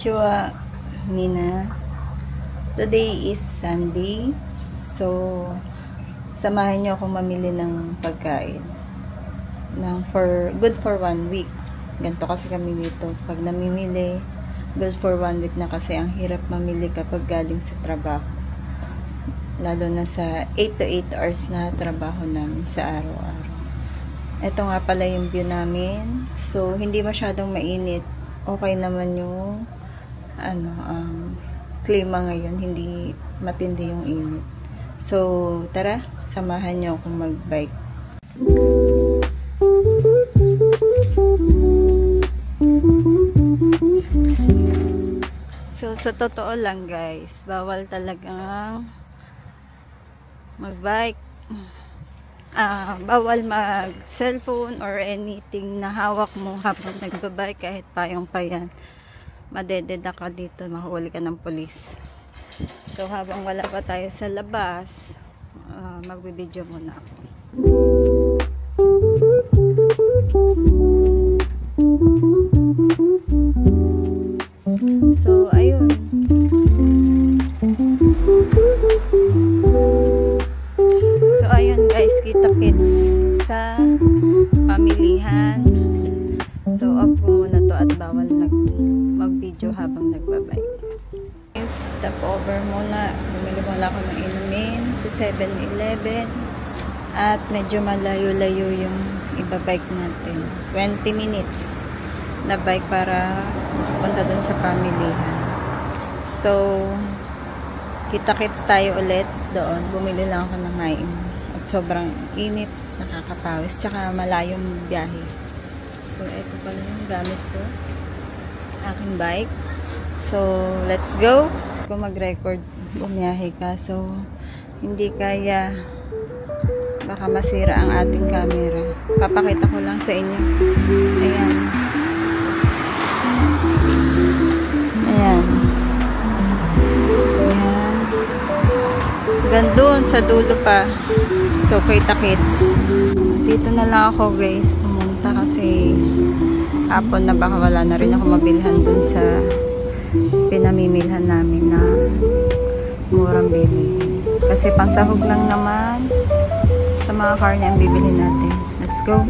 Konnichiwa, Mina. Today is Sunday. So, samahan niyo akong mamili ng pagkain. Good for 1 week. Ganito kasi kami dito. Pag namimili, good for 1 week na kasi ang hirap mamili kapag galing sa trabaho. Lalo na sa 8 to 8 hours na trabaho namin sa araw-araw. Ito nga pala yung view namin. So, hindi masyadong mainit. Okay naman yung klima ngayon. Hindi matindi yung init. So, tara, samahan nyo akong mag-bike. So, sa totoo lang guys, bawal talagang mag-bike. Bawal mag-cellphone or anything na hawak mo habang nagbabike, kahit payong pa yan. Madededa ka dito, mahuli ka ng polis. So, habang wala pa tayo sa labas, magbibideo muna ako. So, ayun. So, ayun guys, kita-kits sa pamilihan. So, off ko muna to at bawal mag-video habang nagbabike. Stop over muna. Bumili muna ako ng inumin sa 7-Eleven. At medyo malayo-layo yung ibabike natin. 20 minutes na bike para punta dun sa pamilihan. So, kita-kits tayo ulit doon. Bumili lang ako ng hain. At sobrang init, nakakapawis. Tsaka malayong biyahe. So, ito pala yung gamit ko. Aking bike. So, let's go. Kung mag-record, bumiyahe ka. So, hindi kaya, baka masira ang ating camera. Papakita ko lang sa inyo. Ayan. Ayan. Ayan. Gandun, sa dulo pa. So, kita-kits. Dito na lang ako guys, pumunta kasi hapon na baka wala na rin ako mabilhan dun sa pinamimilhan namin na murang bili. Kasi pangsahog lang naman sa mga car na ang bibili natin. Let's go!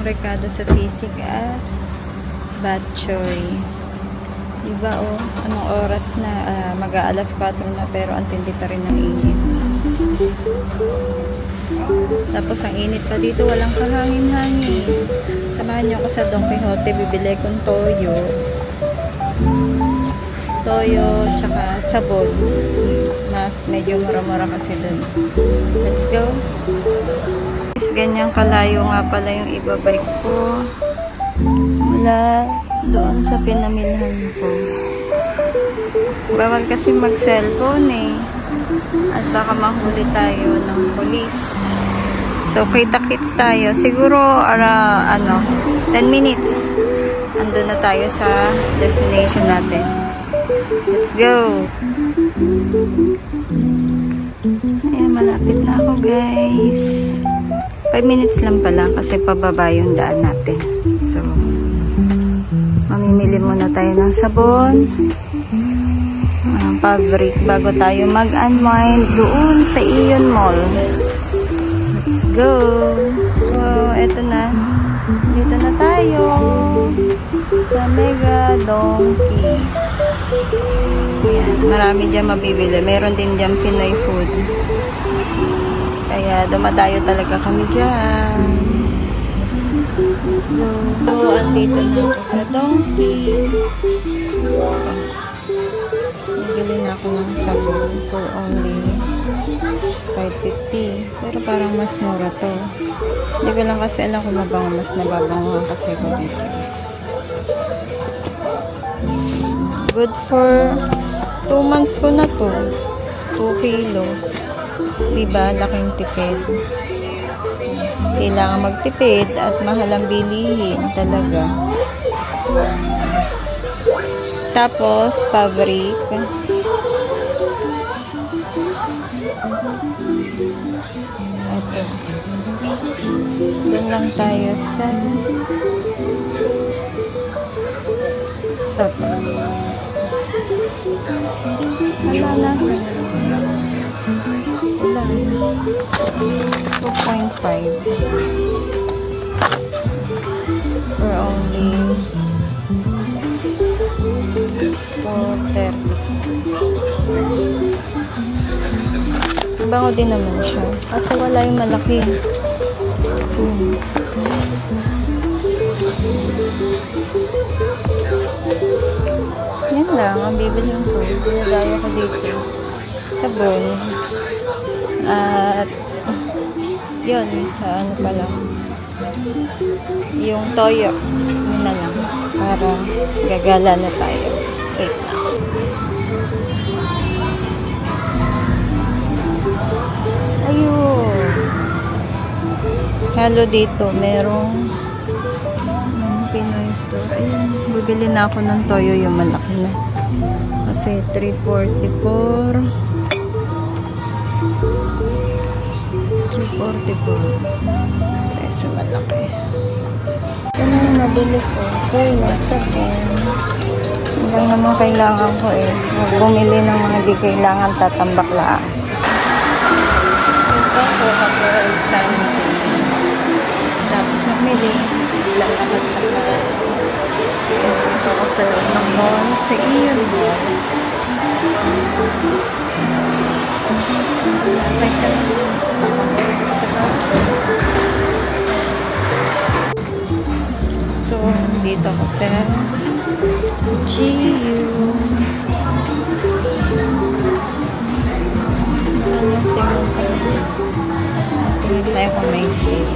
Rekado sa sisig at batchoy. Diba anong oras na? Mag-aalas 4 na pero ang tindi pa rin ng init. Tapos ang init pa dito, walang kahangin-hangin. Samahan niyo ako sa Don Quijote, bibili kong toyo. Toyo, tsaka sabon. Mas medyo mura-mura kasi dun. Let's go! Ganyan kalayo nga pala yung ibabike ko mula doon sa pinamilhan ko. Bawal kasi mag-cellphone at baka mahuli tayo ng polis. So, kita-kits tayo. Siguro, 10 minutes. andun na tayo sa destination natin. Let's go! Ayan, malapit na ako guys. 5 minutes lang pala kasi pababa yung daan natin. So, mamimili muna tayo ng sabon, fabric, bago tayo mag-unwind doon sa Aeon Mall. Let's go! So, eto na. Dito na tayo sa Mega Donkey. Ayan, marami dyan mabibili. Meron din dyan Pinoy food. Kaya dumadayo talaga kami dyan. Let's go. So, andito na ako sa Donkey. Bili na ako ng sabon for only 5.50. Pero parang mas mura to. Hindi ko lang kasi alam kung mas nababanguhan kasi ko dito. Good for 2 months ko na to. 2 kilos. Diba? Laking tipid. Kailangan magtipid at mahal ang bilihin talaga. Tapos, fabric. Ito. Doon lang tayo sa top. Wala lang. Wala. 2.5 for only 4.30. Bango din naman siya. Kasi wala yung malaki. Yan lang. Ang bibiling ko. Dinadayo ko dito. Sabon. At yun. Sa ano pa lang. Yung toyo. Yun na lang. Para gagala na tayo. Wait lang. Ayun. Hello dito. Merong Pinoy store. Ayun. Bibili na ako ng toyo yung malaki na. Kasi 344. 344. Peso malaki. Ito na yung nabili ko. Toyo, sabon. Hindi lang naman kailangan ko eh. Bumili ng mga di kailangan tatambak lang. Ito ko ako ay Sunday. Tapos mamili. Lalakad-lakad. Ito ko sa loob ng mall. Sa Aeon Mall. Napay sa So, dito ko sa GU. Tingin tayo kung may sale.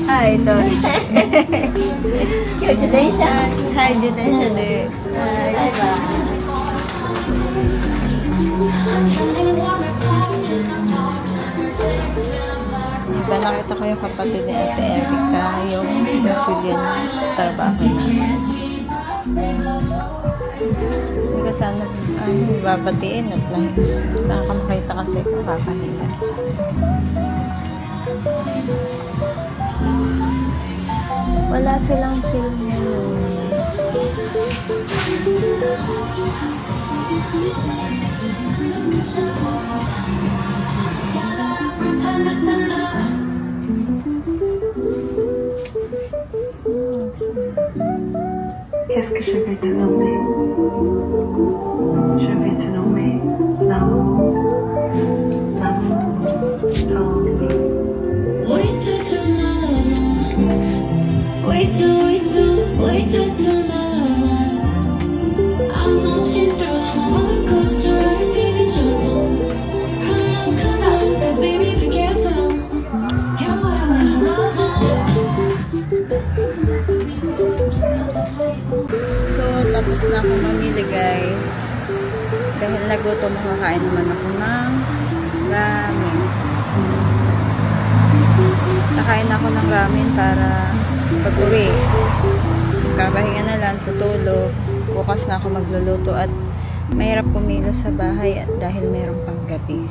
Hi, Don. Congratulations. Hi, Judaisha. Hi. Diba nakita ko yung kapatid ni Ate Erica, yung Brazilian trabaho na. Hindi ko sana babatiin at nakamakita kasi kakahiya. Wala silang sale. Qu'est-ce que je vais te nommer? Je vais te nommer l'amour, l'amour, Wait till tomorrow. Wait till tomorrow. I'm watching through a roller coaster. gutom, makakain naman ako ng ramen. Nakain ako ng ramen para pag-uwi. Kakahinga na lang, tutulog. Bukas na ako magluluto at mahirap kumilos sa bahay at dahil meron pang gabi.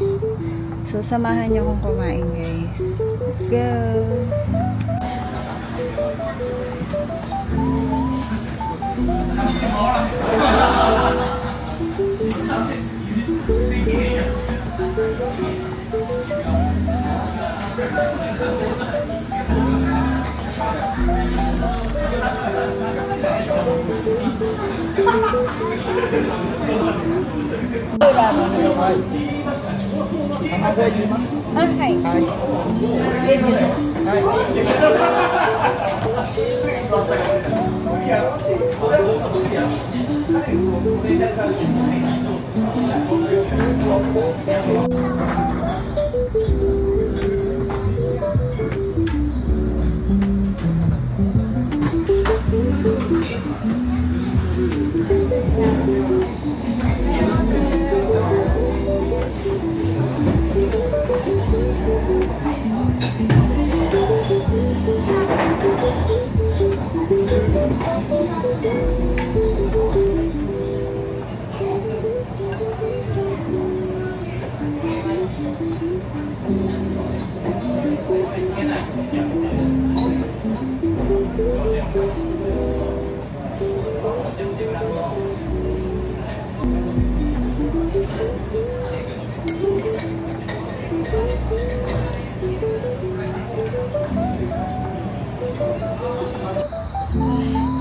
So, samahan niyo akong kumain, guys. Let's go! Hi.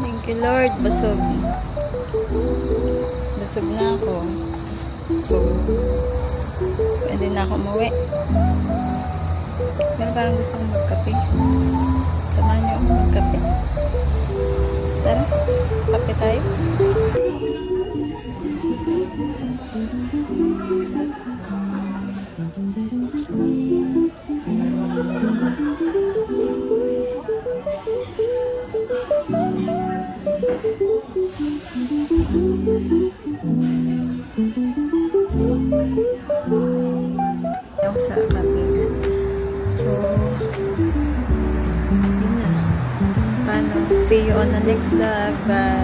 Thank you, Lord. Busog. Busog na ako. So, pwede na ako umuwi. Pero parang gusto kong magkape. Samahan niyo ako magkape. Tara, kape tayo. Ako sa kape. So, yun na. Paano? See you on the next vlog. Bye!